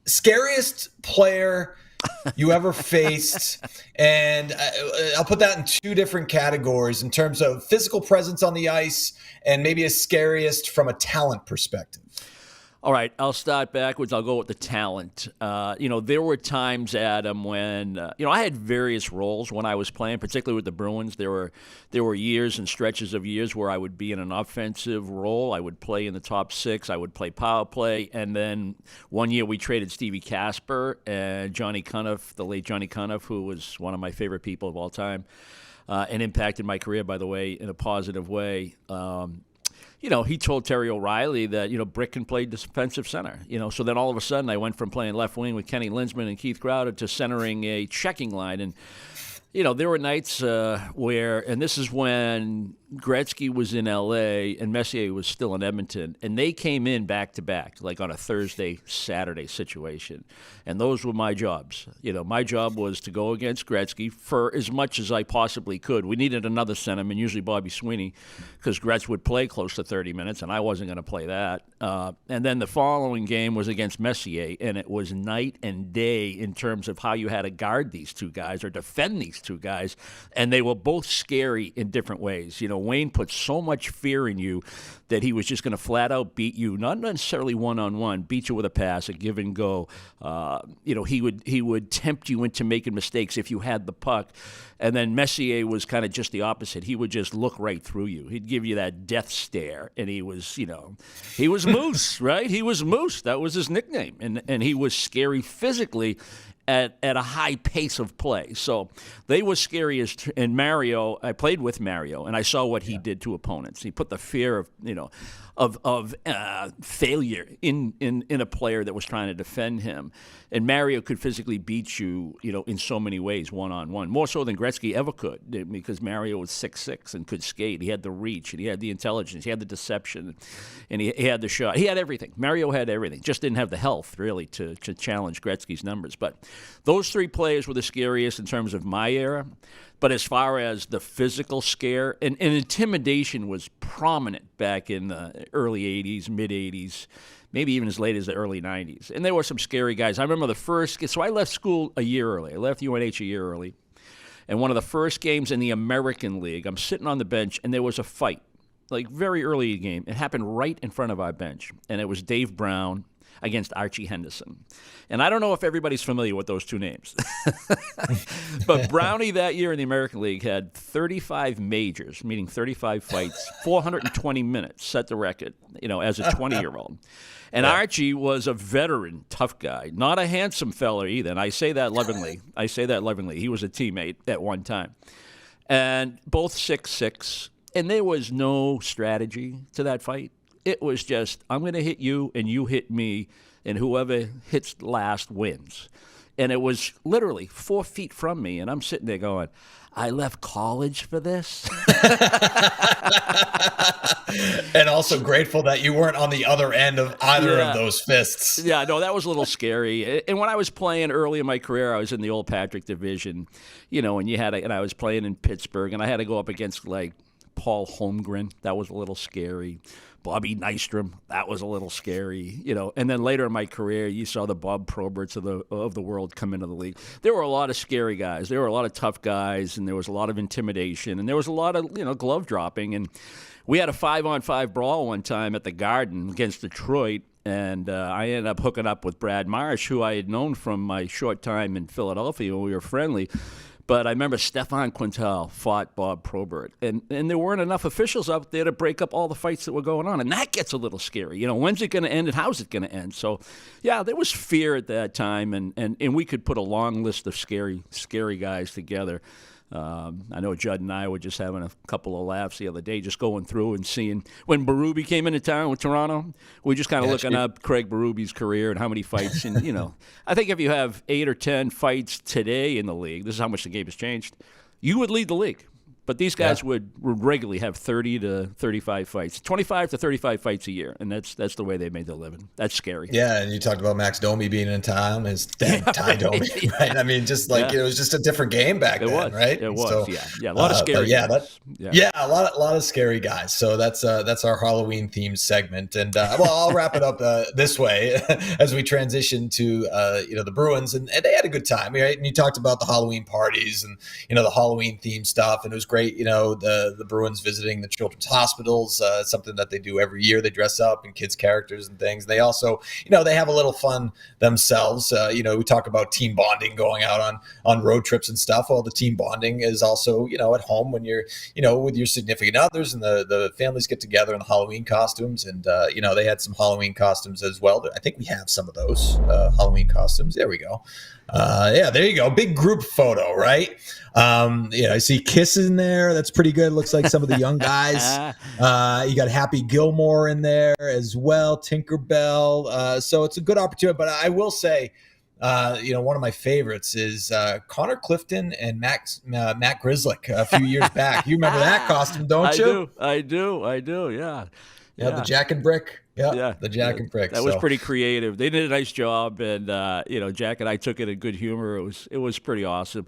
Scariest player you ever faced, and I'll put that in two different categories in terms of physical presence on the ice and maybe a scariest from a talent perspective. All right, I'll start backwards. I'll go with the talent. There were times, Adam, when I had various roles when I was playing, particularly with the Bruins. There were years and stretches of years where I would be in an offensive role. I would play in the top six. I would play power play, and then one year we traded Stevie Casper and Johnny Cuniff, the late Johnny Cuniff, who was one of my favorite people of all time, and impacted my career, by the way, in a positive way. He told Terry O'Reilly that, Brick can play defensive center. So then all of a sudden I went from playing left wing with Kenny Linsman and Keith Crowder to centering a checking line. And, there were nights where, and this is when Gretzky was in L.A. and Messier was still in Edmonton, and they came in back-to-back, like on a Thursday, Saturday situation. And those were my jobs. My job was to go against Gretzky for as much as I possibly could. We needed another centerman, usually Bobby Sweeney, because Gretz would play close to 30 minutes, and I wasn't going to play that. And then the following game was against Messier, and it was night and day in terms of how you had to guard these two guys or defend these two guys, and they were both scary in different ways. Wayne put so much fear in you that he was just going to flat out beat you, not necessarily one-on-one, beat you with a pass, a give and go. He would tempt you into making mistakes if you had the puck. And then Messier was kind of just the opposite. He would just look right through you. He'd give you that death stare, and he was Moose, right? He was Moose. That was his nickname. And he was scary physically at a high pace of play. So they were scariest. And Mario, I played with Mario, and I saw what he did to opponents. He put the fear of failure in a player that was trying to defend him. And Mario could physically beat you, in so many ways, one-on-one, more so than Gretzky ever could, because Mario was 6'6" and could skate. He had the reach, and he had the intelligence, he had the deception, and he had the shot. He had everything. Mario had everything, just didn't have the health, really, to challenge Gretzky's numbers. But those three players were the scariest in terms of my era. But as far as the physical scare, and intimidation was prominent back in the early 80s, mid-80s, maybe even as late as the early 90s. And there were some scary guys. I remember so I left school a year early. I left UNH a year early. And one of the first games in the American League, I'm sitting on the bench, and there was a fight, like very early in the game. It happened right in front of our bench. And it was Dave Brown against Archie Henderson. And I don't know if everybody's familiar with those two names. But Brownie that year in the American League had 35 majors, meaning 35 fights, 420 minutes, set the record, as a 20-year-old. And Archie was a veteran, tough guy, not a handsome fella either. And I say that lovingly. He was a teammate at one time. And both 6'6", and there was no strategy to that fight. It was just, I'm going to hit you and you hit me, and whoever hits last wins. And it was literally 4 feet from me, and I'm sitting there going, I left college for this? And also grateful that you weren't on the other end of either of those fists. Yeah, no, that was a little scary. And when I was playing early in my career, I was in the Old Patrick division, and and I was playing in Pittsburgh, and I had to go up against, like, Paul Holmgren. That was a little scary. Bobby Nystrom, that was a little scary, And then later in my career, you saw the Bob Proberts of the world come into the league. There were a lot of scary guys. There were a lot of tough guys, and there was a lot of intimidation, and there was a lot of, glove dropping. And we had a 5-on-5 brawl one time at the Garden against Detroit, and I ended up hooking up with Brad Marsh, who I had known from my short time in Philadelphia when we were friendly. But I remember Stefan Quintal fought Bob Probert, and there weren't enough officials out there to break up all the fights that were going on, and that gets a little scary. When's it going to end and how's it going to end? So, yeah, there was fear at that time, and we could put a long list of scary guys together. I know Judd and I were just having a couple of laughs the other day, just going through and seeing when Berube came into town with Toronto. We were just kind of looking up Craig Berube's career and how many fights. And, I think if you have 8 or 10 fights today in the league, this is how much the game has changed, you would lead the league. But these guys would regularly have 30 to 35 fights, 25 to 35 fights a year, and that's the way they made their living. That's scary. Yeah, and you talked about Max Domi being in town, his dad, Ty Domi, right? I mean, just like it was just a different game back then, right? It was, so, a lot of scary guys. A lot of scary guys. So that's our Halloween themed segment, and I'll wrap it up this way as we transition to the Bruins, and they had a good time, right? And you talked about the Halloween parties and the Halloween themed stuff, and it was great. The Bruins visiting the children's hospitals, something that they do every year. They dress up in kids' characters and things. They also, they have a little fun themselves. We talk about team bonding, going out on road trips and stuff. Well, the team bonding is also, at home when you're, with your significant others and the families get together in the Halloween costumes. And, they had some Halloween costumes as well. I think we have some of those Halloween costumes. There we go. There you go. Big group photo, right? I see Kiss in there. That's pretty good. Looks like some of the young guys. You got Happy Gilmore in there as well, Tinkerbell. So it's a good opportunity. But I will say, one of my favorites is Connor Clifton and Matt Grizzlick a few years back. You remember that costume, don't you? I do. Yeah. Yeah, the Jack and Brick. Yeah, the Jack and Brick. That was pretty creative. They did a nice job, and Jack and I took it in good humor. It was pretty awesome.